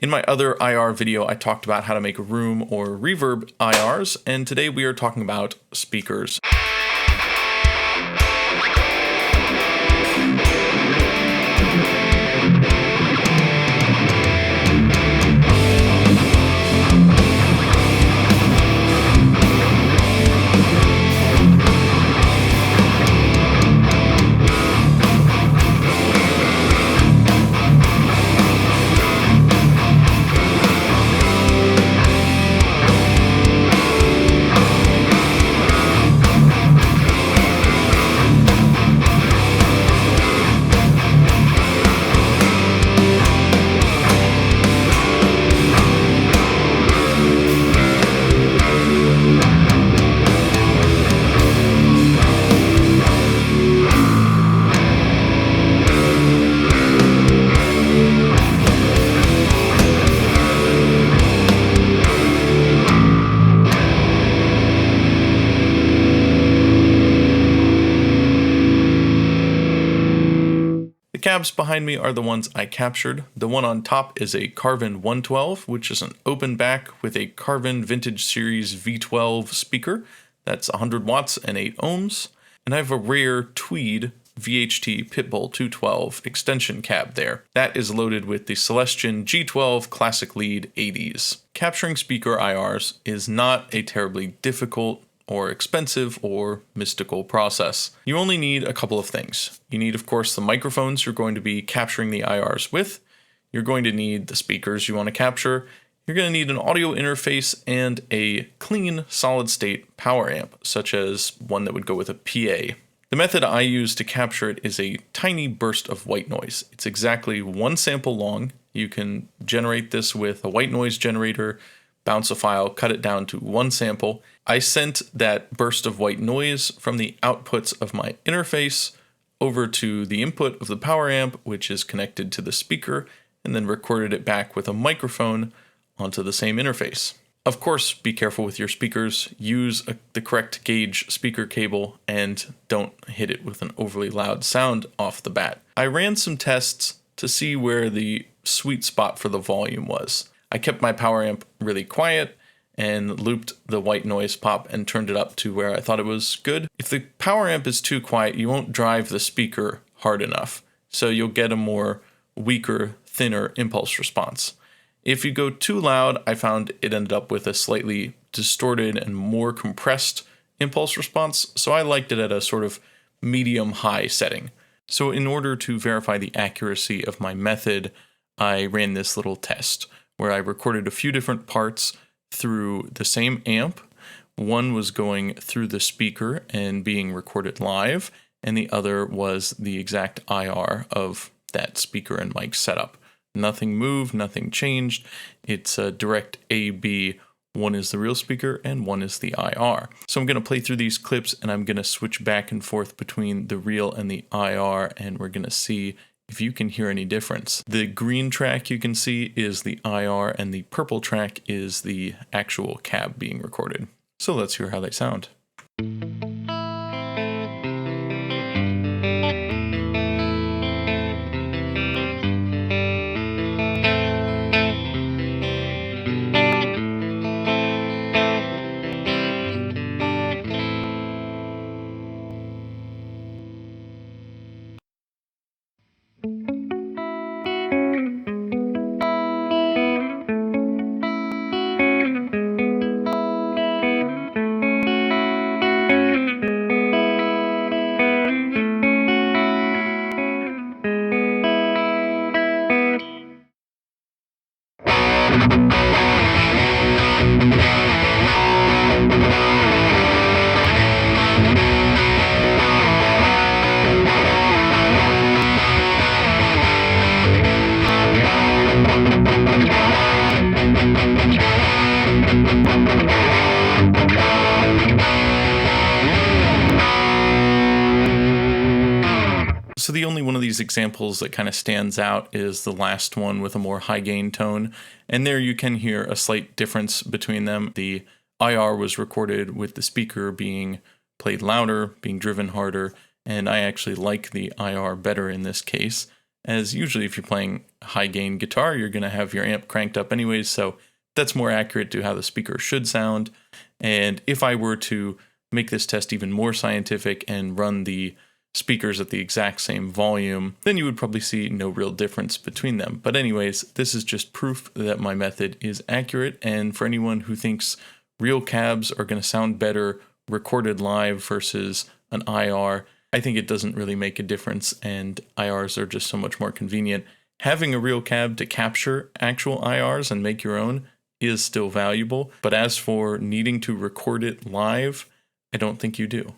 In my other IR video, I talked about how to make room or reverb IRs, and today we are talking about speakers. The cabs behind me are the ones I captured. The one on top is a Carvin 112, which is an open back with a Carvin Vintage Series V12 speaker. That's 100 watts and 8 ohms. And I have a rare Tweed VHT Pitbull 212 extension cab there. That is loaded with the Celestion G12 Classic Lead 80s. Capturing speaker IRs is not a terribly difficult or expensive or mystical process. You only need a couple of things. You need, of course, the microphones you're going to be capturing the IRs with. You're going to need the speakers you want to capture. You're going to need an audio interface and a clean solid-state power amp, such as one that would go with a PA. The method I use to capture it is a tiny burst of white noise. It's exactly one sample long. You can generate this with a white noise generator, bounce a file, cut it down to one sample. I sent that burst of white noise from the outputs of my interface over to the input of the power amp, which is connected to the speaker, and then recorded it back with a microphone onto the same interface. Of course, be careful with your speakers. Use the correct gauge speaker cable and don't hit it with an overly loud sound off the bat. I ran some tests to see where the sweet spot for the volume was. I kept my power amp really quiet and looped the white noise pop and turned it up to where I thought it was good. If the power amp is too quiet, you won't drive the speaker hard enough, so you'll get a more weaker, thinner impulse response. If you go too loud, I found it ended up with a slightly distorted and more compressed impulse response, so I liked it at a sort of medium-high setting. So in order to verify the accuracy of my method, I ran this little test where I recorded a few different parts through the same amp. One was going through the speaker and being recorded live, and the other was the exact IR of that speaker and mic setup. Nothing moved, nothing changed. It's a direct A/B. One is the real speaker and one is the IR. So I'm going to play through these clips and I'm going to switch back and forth between the real and the IR, and we're going to see if you can hear any difference. The green track you can see is the IR and the purple track is the actual cab being recorded. So let's hear how they sound. So the only one of these examples that kind of stands out is the last one with a more high gain tone. And there you can hear a slight difference between them. The IR was recorded with the speaker being played louder, being driven harder, and I actually like the IR better in this case. as usually if you're playing high gain guitar, you're going to have your amp cranked up anyways, so that's more accurate to how the speaker should sound. And if I were to make this test even more scientific and run the speakers at the exact same volume, then you would probably see no real difference between them. But anyways, this is just proof that my method is accurate, and for anyone who thinks real cabs are going to sound better recorded live versus an IR, I think it doesn't really make a difference, and IRs are just so much more convenient. Having a real cab to capture actual IRs and make your own is still valuable, but as for needing to record it live, I don't think you do.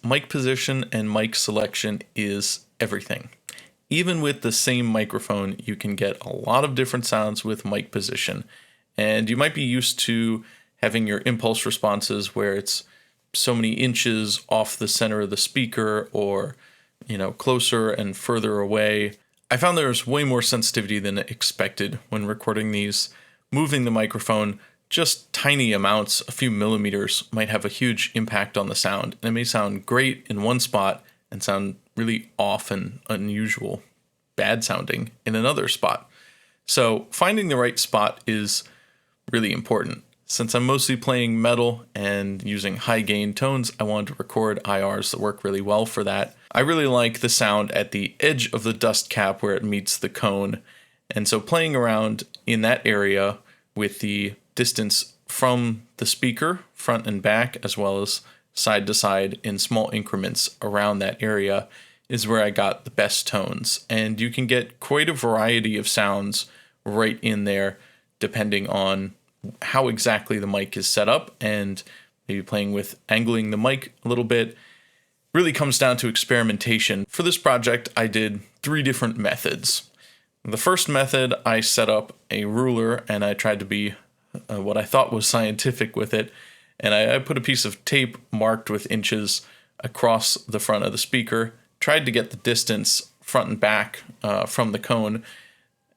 Mic position and mic selection is everything. Even with the same microphone, you can get a lot of different sounds with mic position. And you might be used to having your impulse responses where it's so many inches off the center of the speaker, or, closer and further away. I found there's way more sensitivity than expected when recording these. Moving the microphone just tiny amounts, a few millimeters, might have a huge impact on the sound. And it may sound great in one spot and sound really off and unusual, bad sounding in another spot. So finding the right spot is really important. Since I'm mostly playing metal and using high gain tones, I wanted to record IRs that work really well for that. I really like the sound at the edge of the dust cap where it meets the cone. And so playing around in that area with the distance from the speaker, front and back, as well as side to side in small increments around that area, is where I got the best tones. And you can get quite a variety of sounds right in there, depending on how exactly the mic is set up, and maybe playing with angling the mic a little bit. Really comes down to experimentation. For this project, I did 3 different methods. The first method, I set up a ruler and I tried to be what I thought was scientific with it, and I put a piece of tape marked with inches across the front of the speaker, tried to get the distance front and back from the cone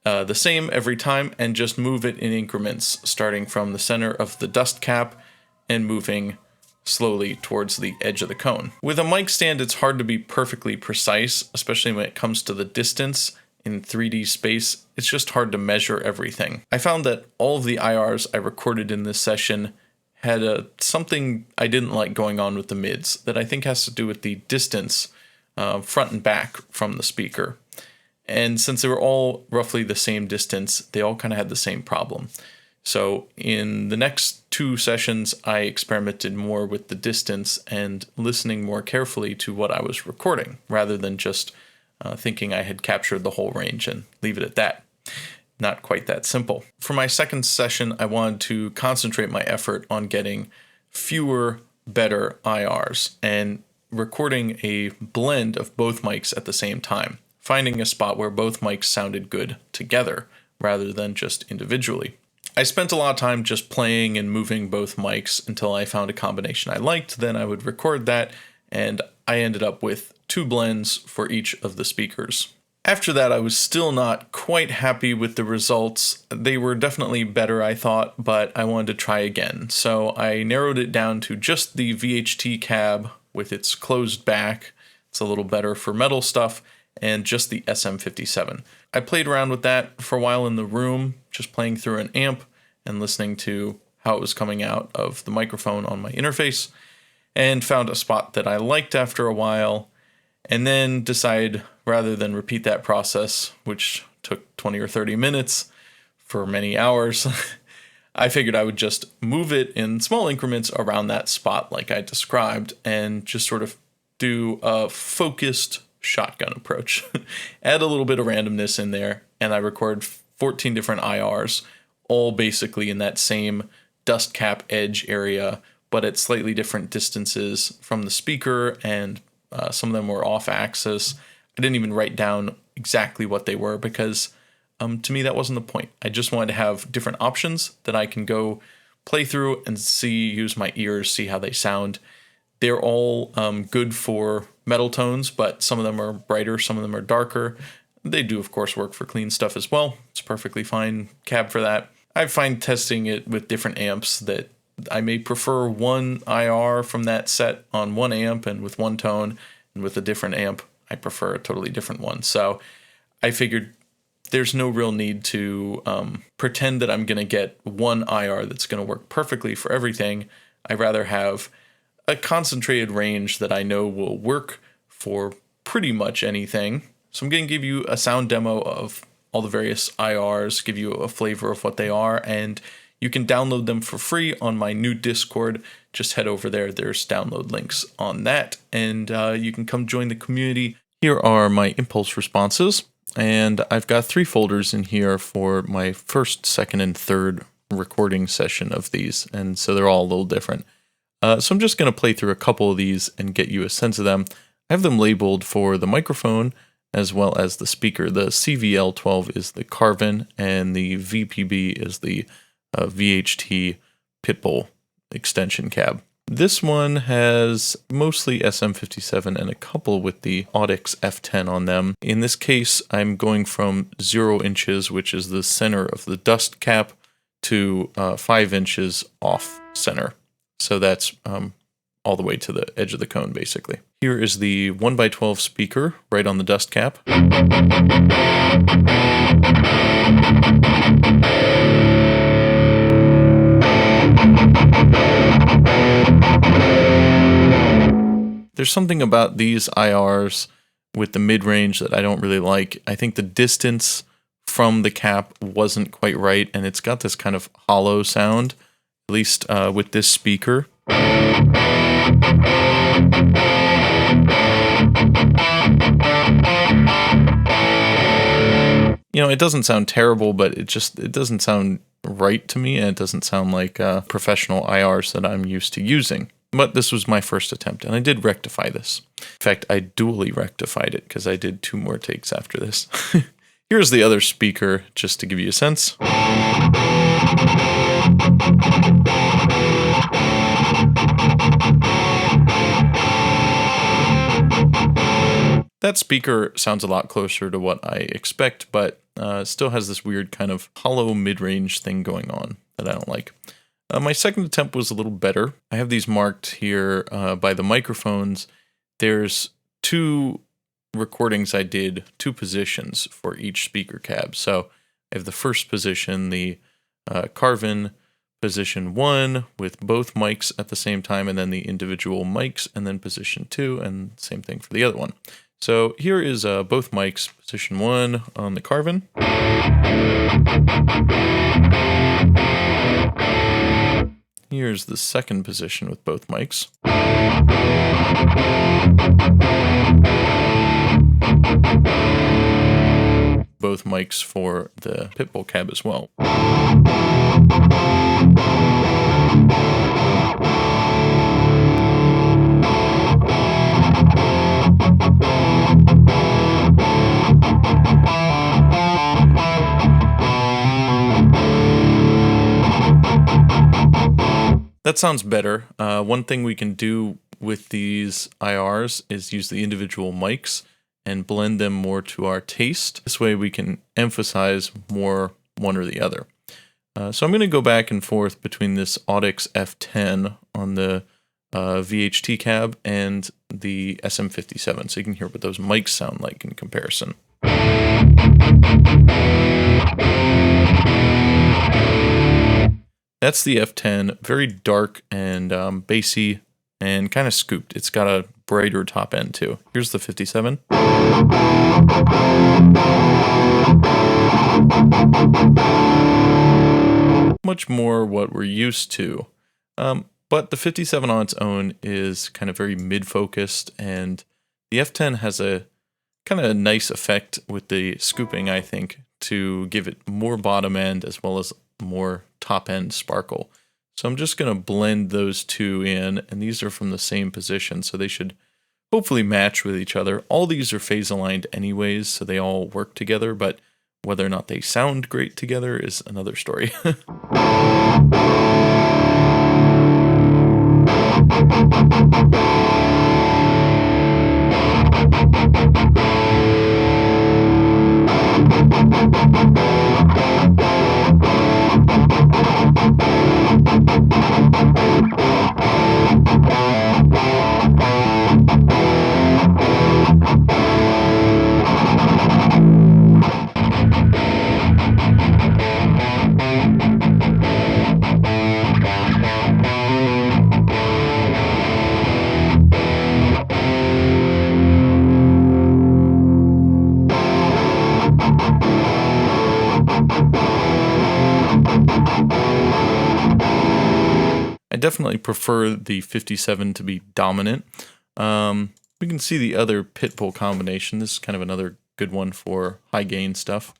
the same every time, and just move it in increments, starting from the center of the dust cap and moving slowly towards the edge of the cone. With a mic stand, it's hard to be perfectly precise, especially when it comes to the distance. In 3D space, it's just hard to measure everything. I found that all of the IRs I recorded in this session had something I didn't like going on with the mids that I think has to do with the distance front and back from the speaker. And since they were all roughly the same distance, they all kind of had the same problem. So in the next 2 sessions, I experimented more with the distance and listening more carefully to what I was recording, rather than just thinking I had captured the whole range and leave it at that. Not quite that simple. For my second session, I wanted to concentrate my effort on getting fewer, better IRs and recording a blend of both mics at the same time, finding a spot where both mics sounded good together rather than just individually. I spent a lot of time just playing and moving both mics until I found a combination I liked. Then I would record that, and I ended up with 2 blends for each of the speakers. After that, I was still not quite happy with the results. They were definitely better, I thought, but I wanted to try again. So I narrowed it down to just the VHT cab with its closed back. It's a little better for metal stuff, and just the SM57. I played around with that for a while in the room, just playing through an amp and listening to how it was coming out of the microphone on my interface, and found a spot that I liked after a while, and then decided, rather than repeat that process, which took 20 or 30 minutes for many hours, I figured I would just move it in small increments around that spot like I described, and just sort of do a focused shotgun approach. Add a little bit of randomness in there, and I record 14 different IRs, all basically in that same dust cap edge area, but at slightly different distances from the speaker, and some of them were off axis. I didn't even write down exactly what they were because to me that wasn't the point. I just wanted to have different options that I can go play through and use my ears, see how they sound. They're all good for metal tones, but some of them are brighter, some of them are darker. They do, of course, work for clean stuff as well. It's perfectly fine cab for that. I find testing it with different amps that I may prefer one IR from that set on one amp and with one tone, and with a different amp, I prefer a totally different one. So I figured there's no real need to pretend that I'm going to get one IR that's going to work perfectly for everything. I'd rather have a concentrated range that I know will work for pretty much anything. So I'm going to give you a sound demo of all the various IRs, give you a flavor of what they are, and you can download them for free on my new Discord. Just head over there. There's download links on that, and you can come join the community. Here are my impulse responses, and I've got 3 folders in here for my first, second, and third recording session of these, and so they're all a little different. So I'm just going to play through a couple of these and get you a sense of them. I have them labeled for the microphone as well as the speaker. The CVL12 is the Carvin, and the VPB is the VHT Pitbull extension cab. This one has mostly SM57 and a couple with the Audix F10 on them. In this case, I'm going from 0 inches, which is the center of the dust cap, to 5 inches off center. So that's all the way to the edge of the cone, basically. Here is the 1x12 speaker right on the dust cap. There's something about these IRs with the mid-range that I don't really like. I think the distance from the cap wasn't quite right, and it's got this kind of hollow sound, at least with this speaker. You know, it doesn't sound terrible, but it doesn't sound right to me, and it doesn't sound like professional IRs that I'm used to using. But this was my first attempt, and I did rectify this. In fact, I dually rectified it because I did 2 more takes after this. Here's the other speaker, just to give you a sense. That speaker sounds a lot closer to what I expect, but still has this weird kind of hollow mid-range thing going on that I don't like. My second attempt was a little better. I have these marked here by the microphones. There's 2 recordings I did, 2 positions for each speaker cab. So I have the first position, the Carvin position 1 with both mics at the same time, and then the individual mics, and then position 2, and same thing for the other one. So here is both mics, position 1 on the Carvin. Here's the second position with both mics. Both mics for the Pitbull cab as well. That sounds better. One thing we can do with these IRs is use the individual mics and blend them more to our taste. This way we can emphasize more one or the other. So I'm going to go back and forth between this Audix F10 on the VHT cab and the SM57, so you can hear what those mics sound like in comparison. That's the F10, very dark and bassy and kind of scooped. It's got a brighter top end too. Here's the 57. Much more what we're used to. But the 57 on its own is kind of very mid-focused, and the F10 has a kind of a nice effect with the scooping, I think, to give it more bottom end as well as more top-end sparkle. So I'm just going to blend those two in, and these are from the same position, so they should hopefully match with each other. All these are phase aligned anyways, so they all work together, but whether or not they sound great together is another story. I definitely prefer the 57 to be dominant. We can see the other pit bull combination. This is kind of another good one for high gain stuff.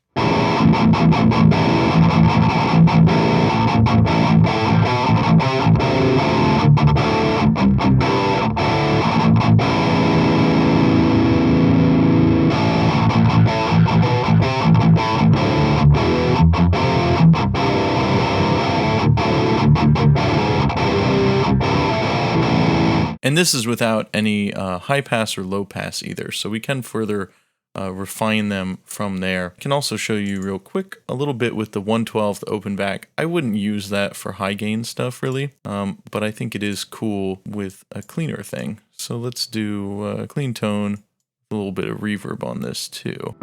And this is without any high pass or low pass either, so we can further refine them from there. I can also show you real quick a little bit with the 112, the open back. I wouldn't use that for high gain stuff really, but I think it is cool with a cleaner thing. So let's do a clean tone, a little bit of reverb on this too.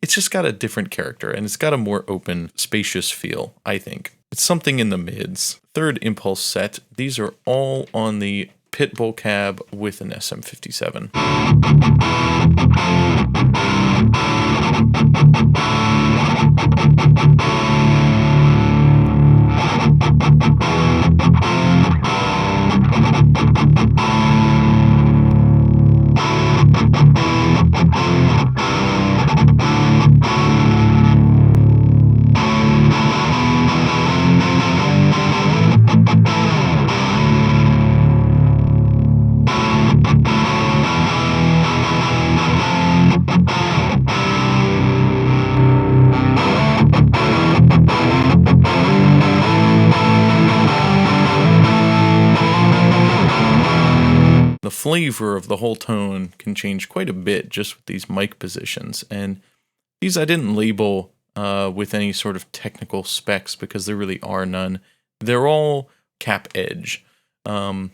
It's just got a different character, and it's got a more open, spacious feel, I think. It's something in the mids. Third impulse set, these are all on the Pitbull cab with an SM57. The flavor of the whole tone can change quite a bit just with these mic positions, and these I didn't label with any sort of technical specs because there really are none. They're all cap edge, and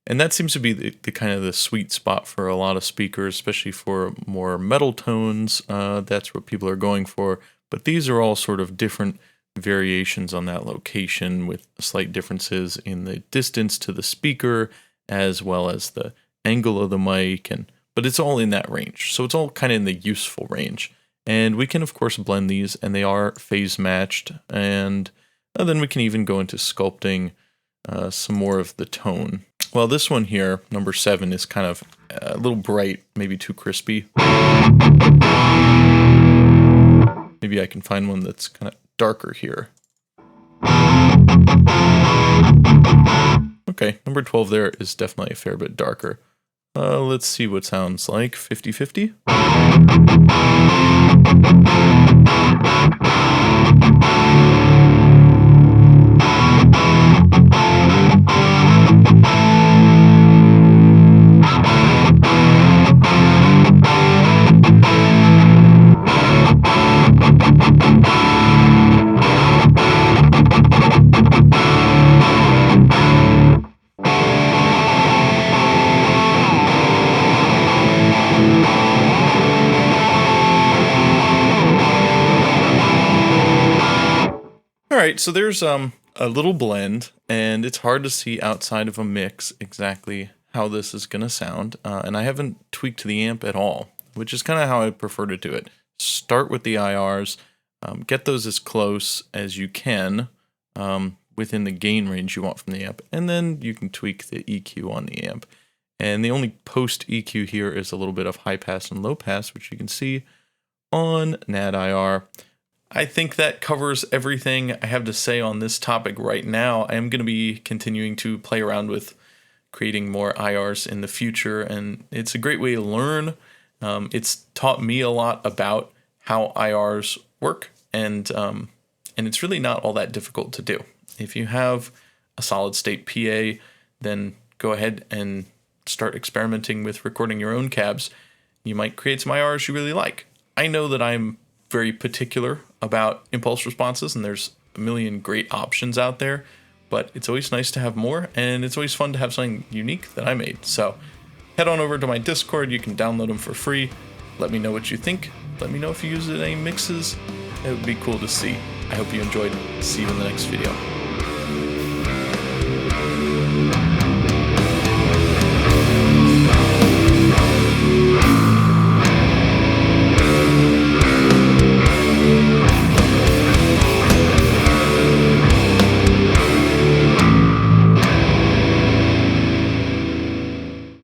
that seems to be the kind of the sweet spot for a lot of speakers, especially for more metal tones. That's what people are going for, but these are all sort of different variations on that location with slight differences in the distance to the speaker as well as the angle of the mic, but it's all in that range. So it's all kind of in the useful range. And we can, of course, blend these, and they are phase matched. And then we can even go into sculpting some more of the tone. Well, this one here, number 7, is kind of a little bright, maybe too crispy. Maybe I can find one that's kind of darker here. Okay, number 12 there is definitely a fair bit darker. Let's see what sounds like. 50-50. Alright, so there's a little blend, and it's hard to see outside of a mix exactly how this is going to sound, and I haven't tweaked the amp at all, which is kind of how I prefer to do it. Start with the IRs, get those as close as you can within the gain range you want from the amp, and then you can tweak the EQ on the amp. And the only post EQ here is a little bit of high pass and low pass, which you can see on NAD IR. I think that covers everything I have to say on this topic right now. I am going to be continuing to play around with creating more IRs in the future, and it's a great way to learn. It's taught me a lot about how IRs work, and it's really not all that difficult to do. If you have a solid state PA, then go ahead and start experimenting with recording your own cabs. You might create some IRs you really like. I know that I'm very particular about impulse responses, and there's a million great options out there, but it's always nice to have more, and it's always fun to have something unique that I made. So head on over to my Discord. You can download them for free. Let me know what you think. Let me know if you use it in any mixes. It would be cool to see. I hope you enjoyed. See you in the next video.